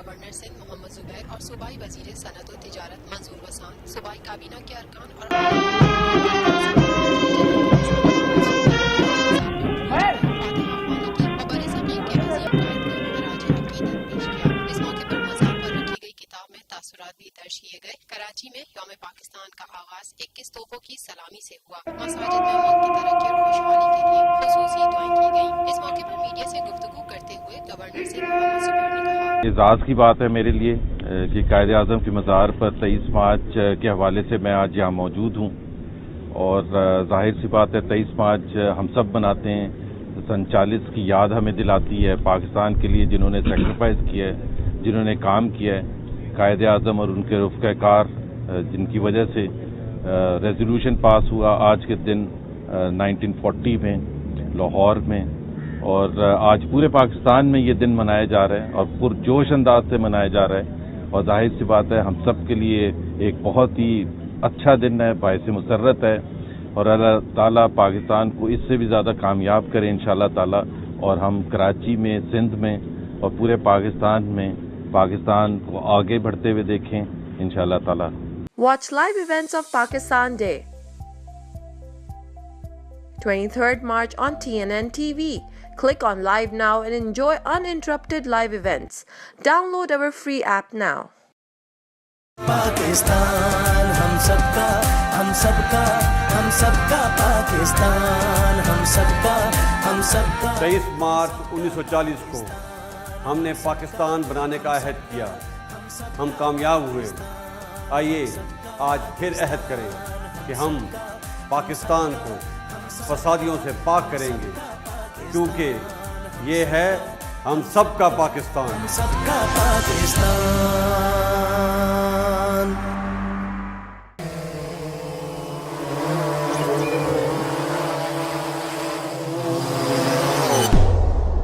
Governor Sindh محمد زبیر اور صوبائی وزیر صنعت و تجارت منظور وسان، صوبائی کابینہ کے ارکان اور تاثرات بھی درج کیے گئے۔ کراچی میں یوم پاکستان کا آغاز 21 توپوں کی سلامی سے ہوا۔ مساجد میں ملک کی ترقی اور خوشحالی کے لیے خصوصی دعائیں کی گئیں۔ اس موقع پر میڈیا سے گفتگو کرتے ہوئے گورنر سندھ محمد زبیر نے کہا، اعزاز کی بات ہے میرے لیے کہ قائد اعظم کی مزار پر 23 مارچ کے حوالے سے میں آج یہاں موجود ہوں، اور ظاہر سی بات ہے 23 مارچ ہم سب مناتے ہیں۔ 47 کی یاد ہمیں دلاتی ہے پاکستان کے لیے جنہوں نے سیکریفائز کیا ہے، جنہوں نے کام کیا ہے، قائد اعظم اور ان کے رفقا کار جن کی وجہ سے ریزولوشن پاس ہوا آج کے دن 1940 میں لاہور میں، اور آج پورے پاکستان میں یہ دن منایا جا رہا ہے اور پرجوش انداز سے منایا جا رہا ہے، اور ظاہر سی بات ہے ہم سب کے لیے ایک بہت ہی اچھا دن ہے، باعث مسرت ہے، اور اللہ تعالیٰ پاکستان کو اس سے بھی زیادہ کامیاب کرے انشاءاللہ تعالیٰ، اور ہم کراچی میں، سندھ میں اور پورے پاکستان میں پاکستان کو آگے بڑھتے ہوئے دیکھیں انشاءاللہ تعالیٰ۔ Watch live events of Pakistan Day, 23rd March on TNN TV. Click on Live now and enjoy uninterrupted live events. Download our free app now. Pakistan ہم سب کا، ہم سب کا، ہم سب کا پاکستان، ہم سب کا، ہم سب کا۔ 23 مارچ 1940 کو ہم نے پاکستان بنانے کا عہد کیا، ہم کامیاب ہوئے۔ آئیے آج پھر عہد کریں کہ ہم پاکستان کو فسادیوں سے پاک کریں گے، کیونکہ یہ ہے ہم سب کا پاکستان۔ ہم سب کا پاکستان۔